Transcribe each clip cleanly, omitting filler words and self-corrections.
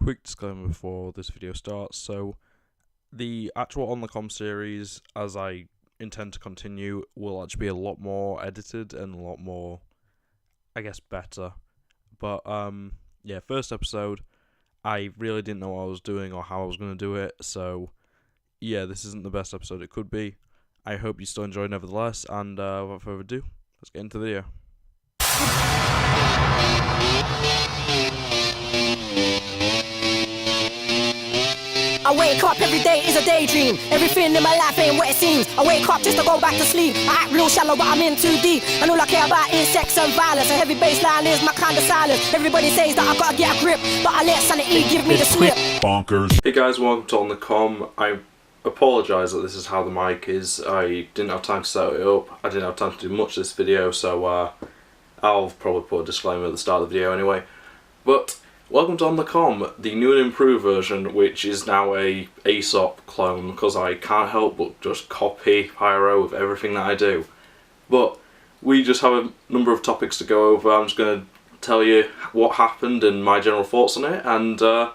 quick disclaimer before this video starts. So, the actual On The Com series, as I intend to continue, will actually be a lot more edited and a lot more, I guess, better. But, yeah, first episode, I really didn't know what I was doing or how I was going to do it, so, yeah, this isn't the best episode it could be. I hope you still enjoy nevertheless, and without further ado, let's get into the video. I wake up every day is a daydream. Everything in my life ain't what it seems. I wake up just to go back to sleep. I act real shallow but I'm in too deep. And all I care about is sex and violence. A heavy bassline is my kind of silence. Everybody says that I gotta get a grip, but I let sanity give me the slip. Bonkers. Hey guys, welcome to On The Com. I apologise that this is how the mic is. I didn't have time to set it up. I didn't have time to do much of this video, so I'll probably put a disclaimer at the start of the video anyway. But welcome to On The Com, the new and improved version, which is now a Aesop clone, because I can't help but just copy Pyro with everything that I do. But we just have a number of topics to go over. I'm just going to tell you what happened and my general thoughts on it, and yeah,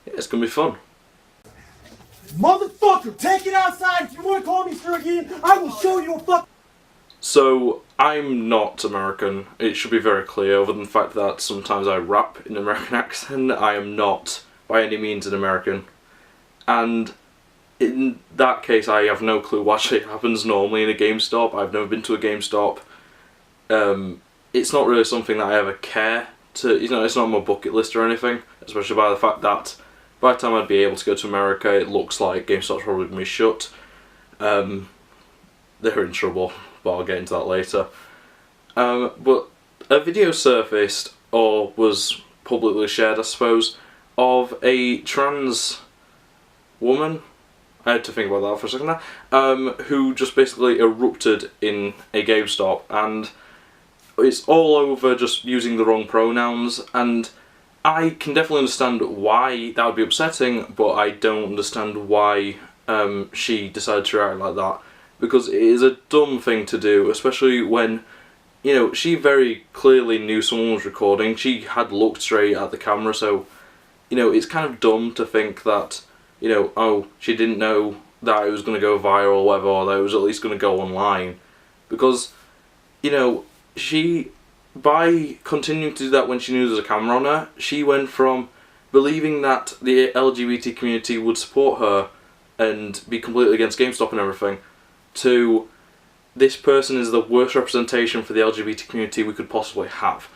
it's going to be fun. Motherfucker, take it outside. If you want to call me sir again, I will show you a fuck. So, I'm not American. It should be very clear, other than the fact that sometimes I rap in an American accent. I am not, by any means, an American. And in that case, I have no clue what actually happens normally in a Gamestop. I've never been to a Gamestop. It's not really something that I ever care to, you know, it's not on my bucket list or anything. Especially by the fact that by the time I'd be able to go to America, it looks like GameStop's probably going to be shut. They're in trouble, but I'll get into that later. But a video surfaced, or was publicly shared I suppose, of a trans woman, I had to think about that for a second there, who just basically erupted in a GameStop, and it's all over just using the wrong pronouns, and I can definitely understand why that would be upsetting, but I don't understand why she decided to react like that. Because it is a dumb thing to do, especially when, you know, she very clearly knew someone was recording. She had looked straight at the camera, so, you know, it's kind of dumb to think that, you know, oh, she didn't know that it was going to go viral or whatever, or that it was at least going to go online. Because, you know, she, by continuing to do that when she knew there was a camera on her, she went from believing that the LGBT community would support her and be completely against GameStop and everything, to this person is the worst representation for the LGBT community we could possibly have.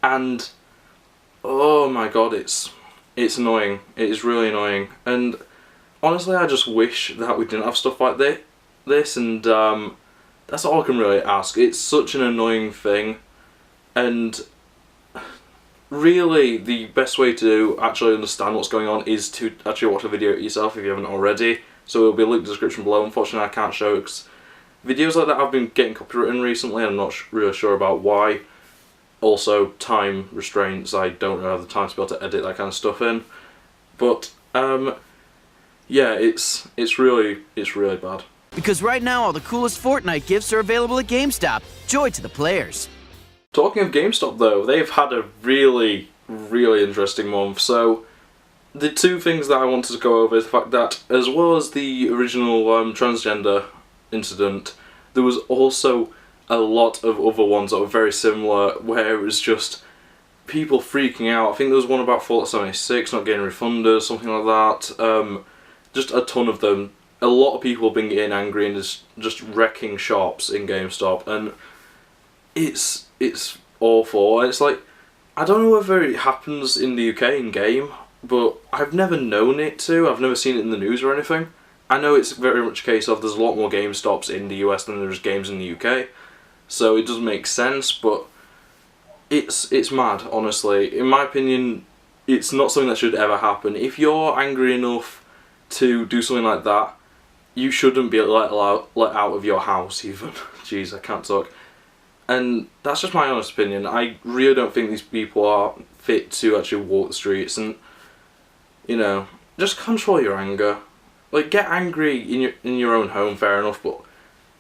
And oh my god, it's annoying. It is really annoying. And honestly, I just wish that we didn't have stuff like this, and that's all I can really ask. It's such an annoying thing, and really the best way to actually understand what's going on is to actually watch the video yourself if you haven't already. So it'll be linked in the description below. Unfortunately, I can't show it because videos like that have been getting copywritten recently. I'm not really sure about why. Also, time restraints. I don't really have the time to be able to edit that kind of stuff in. But yeah, it's really bad. Because right now, all the coolest Fortnite gifts are available at GameStop. Joy to the players. Talking of GameStop, though, they've had a really interesting month. So the two things that I wanted to go over is the fact that, as well as the original transgender incident, there was also a lot of other ones that were very similar, where it was just people freaking out. I think there was one about Fallout 76 not getting refunded, something like that. Just a ton of them. A lot of people have been getting angry and just wrecking shops in GameStop, and it's awful. And it's like, I don't know whether it happens in the UK in-game, but I've never known it to. I've never seen it in the news or anything. I know it's very much a case of there's a lot more GameStops in the US than there's games in the UK, so it doesn't make sense, but it's mad, honestly. In my opinion, it's not something that should ever happen. If you're angry enough to do something like that, you shouldn't be let out of your house even. Jeez, I can't talk. And that's just my honest opinion. I really don't think these people are fit to actually walk the streets, and, you know, just control your anger. Like, get angry in your own home, fair enough, but,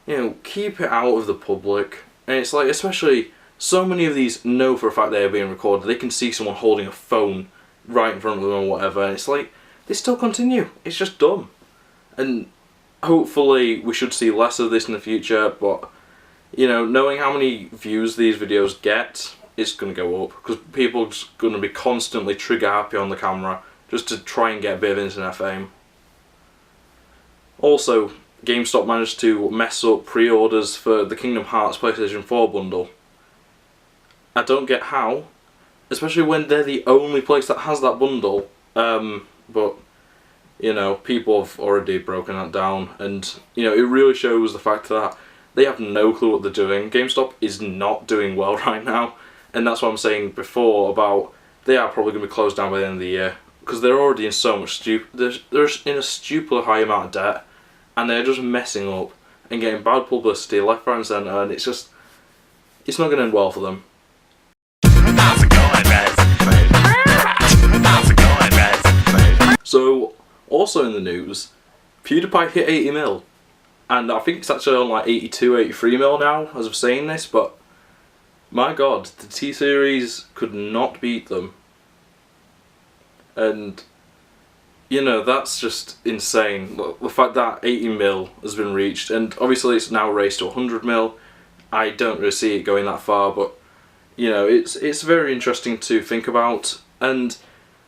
you know, keep it out of the public. And it's like, especially, so many of these know for a fact they are being recorded. They can see someone holding a phone right in front of them or whatever, and it's like, they still continue. It's just dumb. And hopefully we should see less of this in the future, but, you know, knowing how many views these videos get, it's going to go up, because people are just going to be constantly trigger happy on the camera, just to try and get a bit of internet fame. Also, GameStop managed to mess up pre-orders for the Kingdom Hearts PlayStation 4 bundle. I don't get how, especially when they're the only place that has that bundle, but, you know, people have already broken that down, and, you know, it really shows the fact that they have no clue what they're doing. GameStop is not doing well right now, and that's what I'm saying before about they are probably going to be closed down by the end of the year, because they're already in so much they're in a stupidly high amount of debt, and they're just messing up and getting bad publicity left, right and centre, and it's just, it's not going to end well for them. So, also in the news, PewDiePie hit 80 mil, and I think it's actually on like 82, 83 mil now as of saying this, but my god, the T-Series could not beat them. And, you know, that's just insane. The fact that 80 mil has been reached, and obviously it's now raised to 100 mil. I don't really see it going that far, but, you know, it's very interesting to think about. And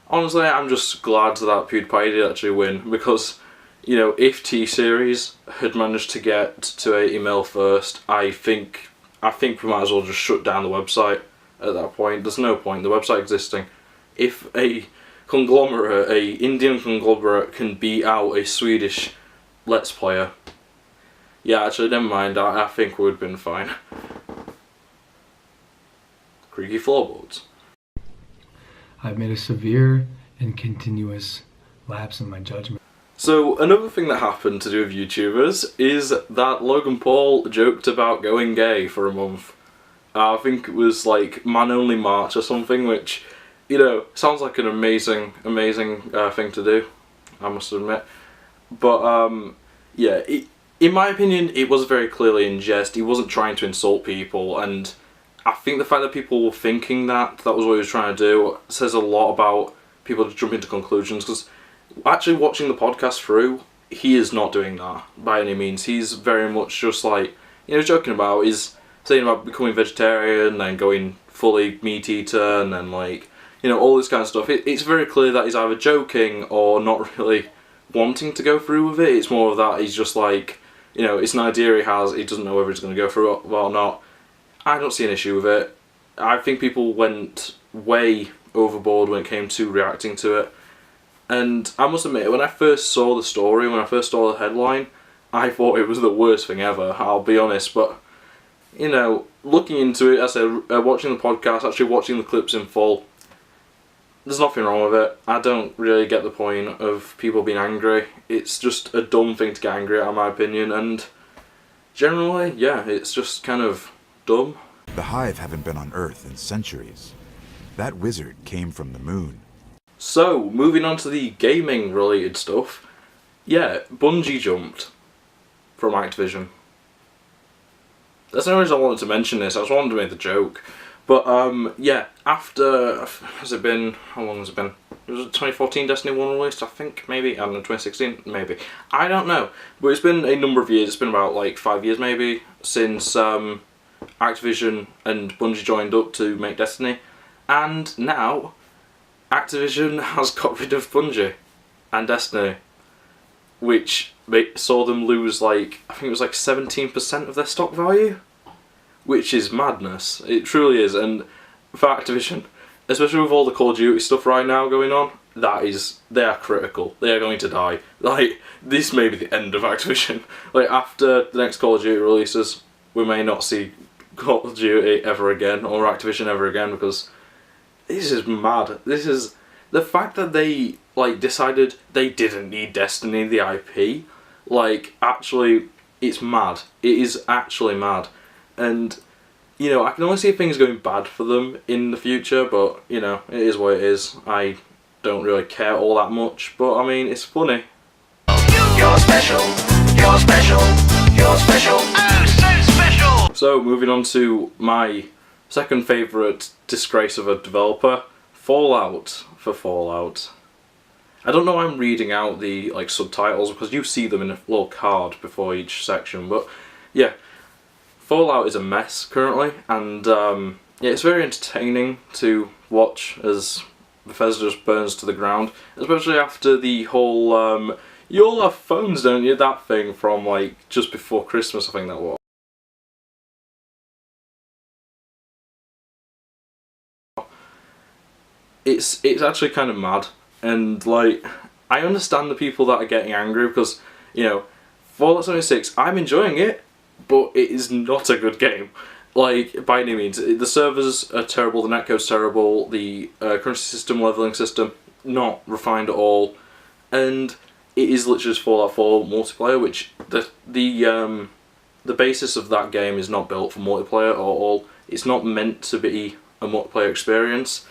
honestly, I'm just glad that PewDiePie did actually win, because, you know, if T-Series had managed to get to 80 mil first, I think we might as well just shut down the website at that point. There's no point, the website existing. If a conglomerate, a Indian conglomerate, can beat out a Swedish Let's Player, yeah, actually, never mind, I think we would have been fine. Creaky floorboards. I've made a severe and continuous lapse in my judgment. So, another thing that happened to do with YouTubers is that Logan Paul joked about going gay for a month. I think it was like Man Only March or something, which, you know, sounds like an amazing thing to do, I must admit. But, yeah, in my opinion, it was very clearly in jest. He wasn't trying to insult people, and I think the fact that people were thinking that was what he was trying to do says a lot about people to jump into conclusions, because actually watching the podcast through, he is not doing that by any means. He's very much just like, you know, joking about, he's saying about becoming vegetarian and going fully meat eater and then, like, you know, all this kind of stuff. It's very clear that he's either joking or not really wanting to go through with it. It's more of that he's just like, you know, it's an idea he has, he doesn't know whether he's going to go through it or not. I don't see an issue with it. I think people went way overboard when it came to reacting to it. And I must admit, when I first saw the story, when I first saw the headline, I thought it was the worst thing ever, I'll be honest. But, you know, looking into it, as I said, watching the podcast, actually watching the clips in full, there's nothing wrong with it. I don't really get the point of people being angry. It's just a dumb thing to get angry at, in my opinion. And generally, yeah, it's just kind of dumb. The Hive haven't been on Earth in centuries. That wizard came from the moon. So, moving on to the gaming related stuff. Yeah, Bungie jumped from Activision. That's the only reason I wanted to mention this. I just wanted to make the joke. But, yeah, after, has it been, how long has it been? Was it 2014 Destiny 1 released, I think? Maybe? I don't know, 2016? Maybe. I don't know. But it's been a number of years. It's been about, like, 5 years, maybe, since Activision and Bungie joined up to make Destiny. And now Activision has got rid of Bungie and Destiny, which saw them lose, like, I think it was like 17% of their stock value, which is madness. It truly is. And for Activision, especially with all the Call of Duty stuff right now going on, they are critical. They are going to die. Like, this may be the end of Activision. Like, after the next Call of Duty releases, we may not see Call of Duty ever again, or Activision ever again, because this is mad. This is the fact that they, like, decided they didn't need Destiny, the IP. Like, actually, it's mad. It is actually mad. And, you know, I can only see things going bad for them in the future, but, you know, it is what it is. I don't really care all that much, but, I mean, it's funny. You're special, you're special, you're special, oh, so special! So, moving on to my second favourite disgrace of a developer, Fallout for Fallout. I don't know why I'm reading out the like subtitles because you see them in a little card before each section, but yeah, Fallout is a mess currently, and yeah, it's very entertaining to watch as Bethesda just burns to the ground, especially after the whole you all have phones, don't you? That thing from like just before Christmas, I think that was. It's actually kind of mad, and like I understand the people that are getting angry because, you know, Fallout 76, I'm enjoying it, but it is not a good game. Like, by any means. The servers are terrible, the netcode's terrible, the currency system, leveling system, not refined at all, and it is literally just Fallout 4 multiplayer, which the basis of that game is not built for multiplayer at all. It's not meant to be a multiplayer experience.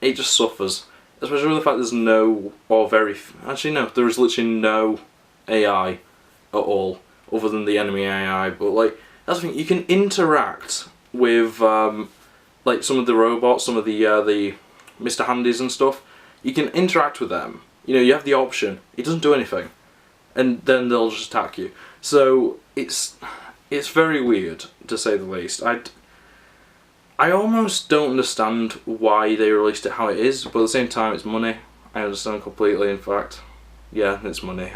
It just suffers. Especially with the fact there's no, or very, actually no, there is literally no AI at all, other than the enemy AI, but like, that's the thing, you can interact with, like some of the robots, some of the Mr. Handies and stuff, you can interact with them, you know, you have the option, it doesn't do anything, and then they'll just attack you. So, it's very weird, to say the least. I almost don't understand why they released it how it is, but at the same time it's money. I understand completely, in fact. Yeah, it's money.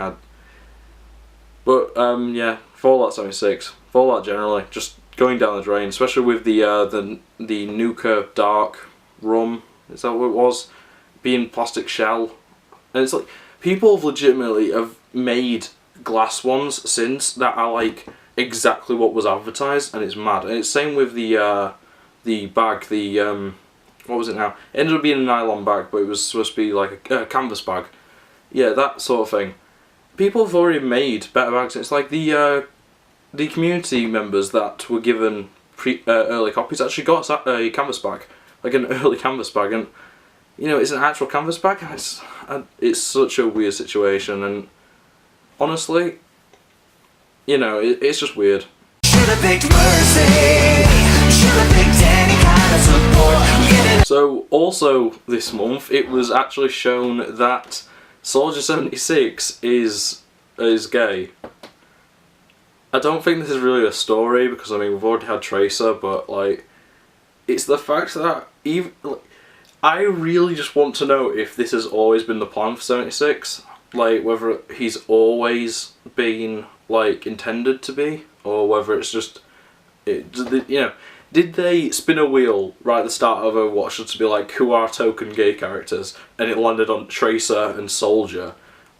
But yeah, Fallout 76, Fallout generally, just going down the drain, especially with the Nuka Dark Rum, is that what it was? Being plastic shell. And it's like, people legitimately have made glass ones since that are like exactly what was advertised, and it's mad. And it's same with the bag, what was it now? It ended up being a nylon bag, but it was supposed to be like a canvas bag. Yeah, that sort of thing. People have already made better bags. It's like the community members that were given early copies actually got a canvas bag, like an early canvas bag, and you know, it's an actual canvas bag, and it's such a weird situation, and honestly, you know, it's just weird. So, also this month, it was actually shown that Soldier 76 is gay. I don't think this is really a story, because I mean, we've already had Tracer, but like, it's the fact that even, like, I really just want to know if this has always been the plan for 76, like whether he's always been like intended to be, or whether it's just, you know, did they spin a wheel right at the start of Overwatch to be like, who are token gay characters, and it landed on Tracer and Soldier?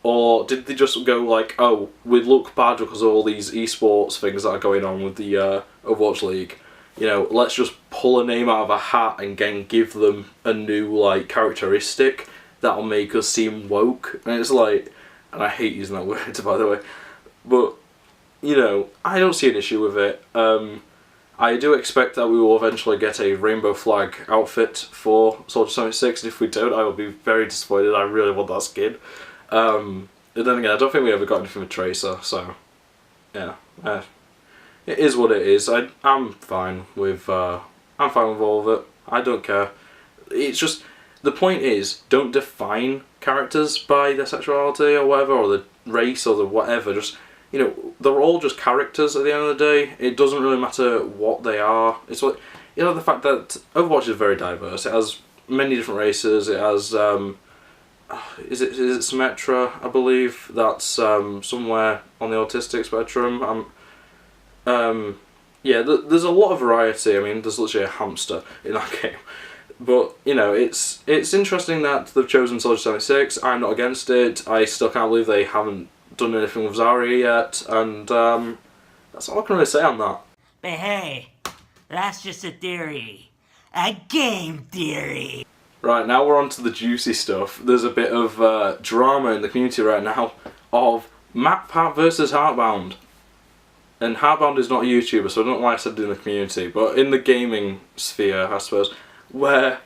Or did they just go like, oh, we look bad because of all these esports things that are going on with the Overwatch League, you know, let's just pull a name out of a hat and give them a new like characteristic that'll make us seem woke? And it's like, and I hate using that word, by the way, but, you know, I don't see an issue with it. I do expect that we will eventually get a rainbow flag outfit for Soldier 76, and if we don't, I will be very disappointed. I really want that skin. And then again, I don't think we ever got anything with Tracer, so yeah, it is what it is. I'm fine with all of it. I don't care. It's just, the point is, don't define characters by their sexuality or whatever, or the race or the whatever. Just, you know, they're all just characters at the end of the day. It doesn't really matter what they are. It's like, you know, the fact that Overwatch is very diverse. It has many different races. It has, is it Symmetra, I believe, that's somewhere on the autistic spectrum. Yeah, there's a lot of variety. I mean, there's literally a hamster in that game. But, you know, it's interesting that they've chosen Soldier 76. I'm not against it. I still can't believe they haven't done anything with Zarya yet, and that's all I can really say on that. But hey, that's just a theory. A game theory. Right, now we're on to the juicy stuff. There's a bit of drama in the community right now of MacPat versus Heartbound. And Heartbound is not a YouTuber, so I don't know why I said in the community, but in the gaming sphere, I suppose, where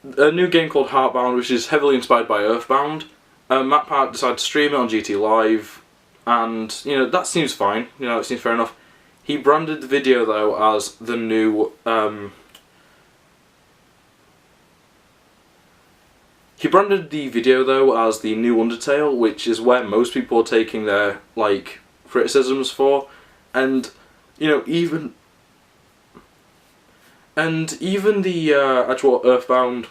a new game called Heartbound, which is heavily inspired by Earthbound, MacPat decided to stream it on GT Live, and, you know, that seems fine, you know, it seems fair enough. He branded the video, though, as the new, He branded the video though as the new Undertale, which is where most people are taking their like criticisms for, and you know even the actual Earthbound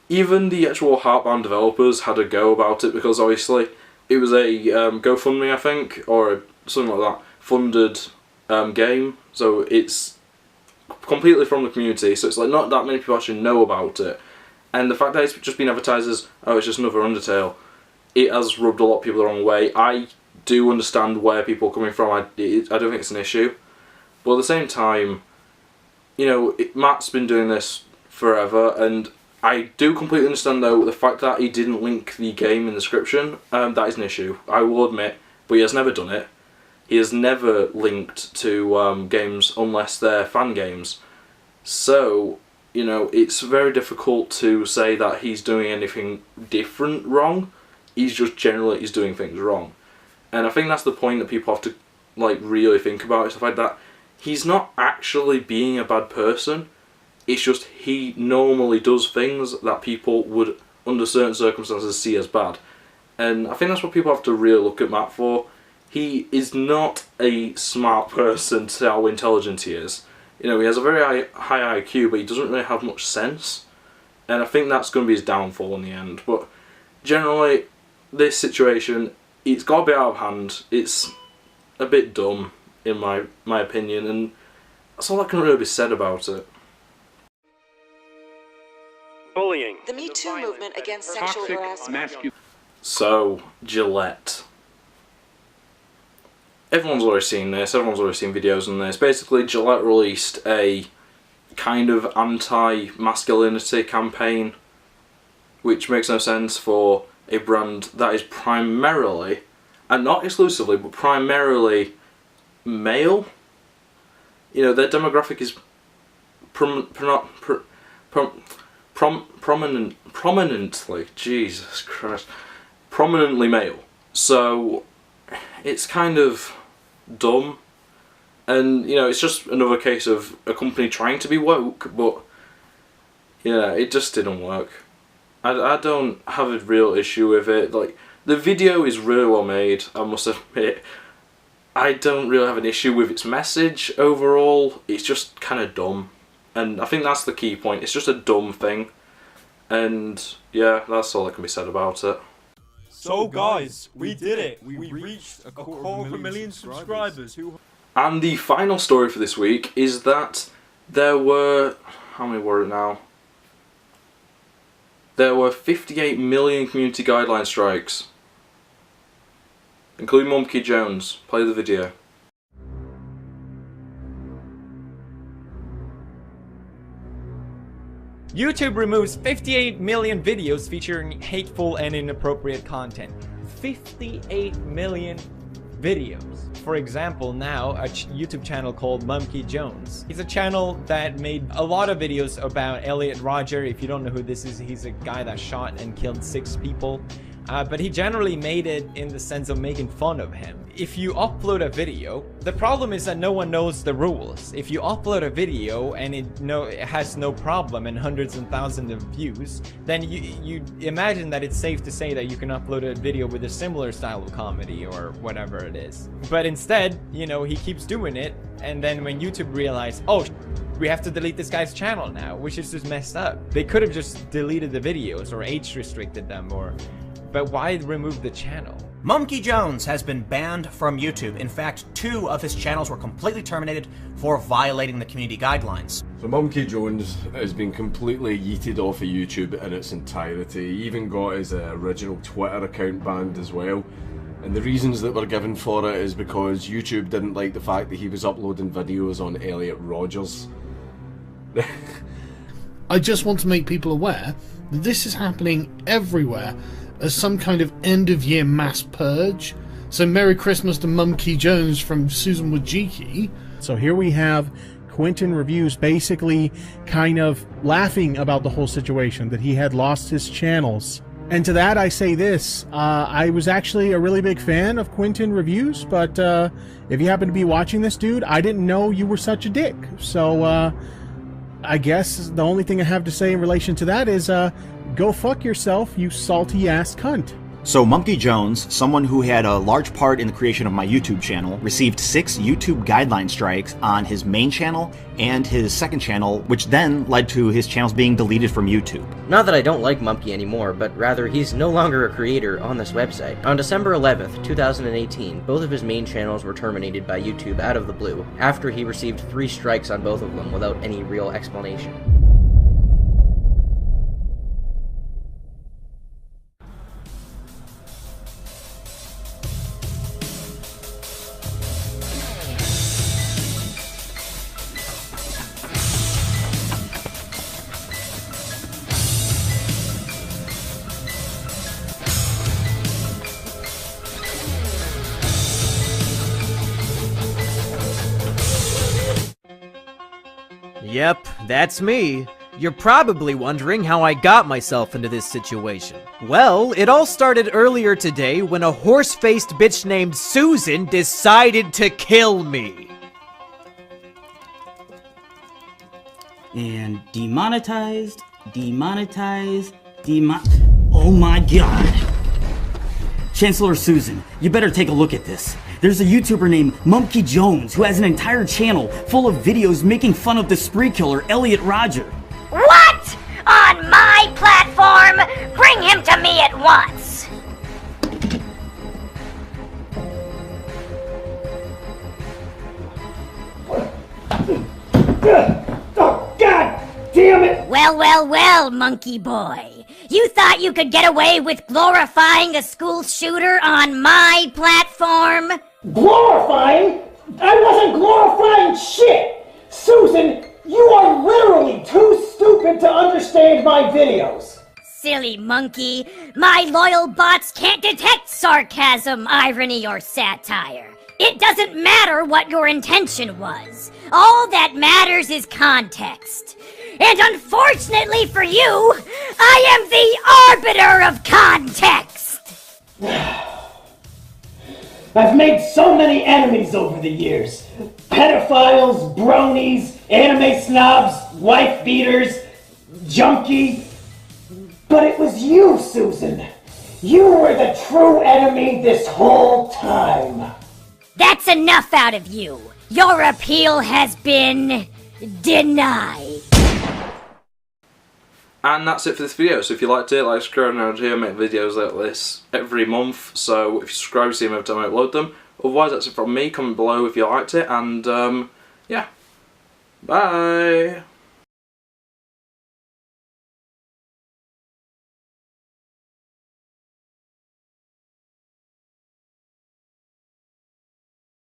even the actual Heartbound developers had a go about it, because obviously it was a GoFundMe, I think, or something like that, funded game, so it's completely from the community, so it's like not that many people actually know about it, and the fact that it's just been advertised as, oh, it's just another Undertale, it has rubbed a lot of people the wrong way. I do understand where people are coming from. I don't think it's an issue, but at the same time, you know, Matt's been doing this forever, and I do completely understand though the fact that he didn't link the game in the description. That is an issue, I will admit, but he has never done it. He has never linked to games unless they're fan games. So, you know, it's very difficult to say that he's doing anything different wrong. He's just generally doing things wrong. And I think that's the point that people have to like really think about, is the fact that he's not actually being a bad person. It's just he normally does things that people would, under certain circumstances, see as bad. And I think that's what people have to really look at Matt for. He is not a smart person to how intelligent he is. You know, he has a very high IQ, but he doesn't really have much sense. And I think that's going to be his downfall in the end. But generally, this situation, it's got a bit out of hand. It's a bit dumb, in my opinion, and that's all that can really be said about it. Bullying. The Me Too movement against sexual harassment. So, Gillette. Everyone's already seen this, everyone's already seen videos on this. Basically, Gillette released a kind of anti-masculinity campaign, which makes no sense for a brand that is primarily, and not exclusively, but primarily male. You know, their demographic is prominently, Jesus Christ, prominently male. So it's kind of dumb, and you know, it's just another case of a company trying to be woke, but yeah, it just didn't work. I don't have a real issue with it. Like, the video is really well made, I must admit. I don't really have an issue with its message overall. It's just kind of dumb, and I think that's the key point. It's just a dumb thing, and yeah, that's all that can be said about it. So guys, we did it. We reached a quarter of a million subscribers. And the final story for this week is that there were, how many were it now? There were 58 million community guideline strikes, including Monkey Jones. Play the video. YouTube removes 58 million videos featuring hateful and inappropriate content. 58 million videos. For example, now a YouTube channel called Monkey Jones. He's a channel that made a lot of videos about Elliot Rodger. If you don't know who this is, he's a guy that shot and killed 6 people. But he generally made it in the sense of making fun of him. If you upload a video, the problem is that no one knows the rules. If you upload a video and it has no problem and hundreds and thousands of views, then you imagine that it's safe to say that you can upload a video with a similar style of comedy or whatever it is. But instead, you know, he keeps doing it, and then when YouTube realized, oh, we have to delete this guy's channel now, which is just messed up. They could have just deleted the videos or age restricted them, but why remove the channel? Monkey Jones has been banned from YouTube. In fact, 2 of his channels were completely terminated for violating the community guidelines. So Monkey Jones has been completely yeeted off of YouTube in its entirety. He even got his original Twitter account banned as well. And the reasons that were given for it is because YouTube didn't like the fact that he was uploading videos on Elliot Rodgers. I just want to make people aware that this is happening everywhere as some kind of end-of-year mass purge. So Merry Christmas to Monkey Jones from Susan Wojcicki. So here we have Quentin Reviews basically kind of laughing about the whole situation, that he had lost his channels. And to that I say this, I was actually a really big fan of Quentin Reviews, but if you happen to be watching this, dude, I didn't know you were such a dick. So I guess the only thing I have to say in relation to that is, go fuck yourself, you salty ass cunt. So Monkey Jones, someone who had a large part in the creation of my YouTube channel, received 6 YouTube guideline strikes on his main channel and his second channel, which then led to his channels being deleted from YouTube. Not that I don't like Mumpy anymore, but rather he's no longer a creator on this website. On December 11th, 2018, both of his main channels were terminated by YouTube out of the blue, after he received 3 strikes on both of them without any real explanation. Yep, that's me. You're probably wondering how I got myself into this situation. Well, it all started earlier today when a horse-faced bitch named Susan decided to kill me. And demonetized, oh my god. Chancellor Susan, you better take a look at this. There's a YouTuber named Monkey Jones who has an entire channel full of videos making fun of the spree killer, Elliot Rodger. What? On my platform? Bring him to me at once! Oh, God damn it! Well, monkey boy. You thought you could get away with glorifying a school shooter on my platform? Glorifying? I wasn't glorifying shit! Susan, you are literally too stupid to understand my videos. Silly monkey. My loyal bots can't detect sarcasm, irony, or satire. It doesn't matter what your intention was. All that matters is context. And unfortunately for you, I am the arbiter of context! I've made so many enemies over the years. Pedophiles, bronies, anime snobs, wife beaters, junkie. But it was you, Susan. You were the true enemy this whole time. That's enough out of you. Your appeal has been denied. And that's it for this video. So if you liked it, like, subscribe around here, I make videos like this every month. So if you subscribe, see them every time I upload them. Otherwise, that's it from me. Comment below if you liked it. And yeah, bye.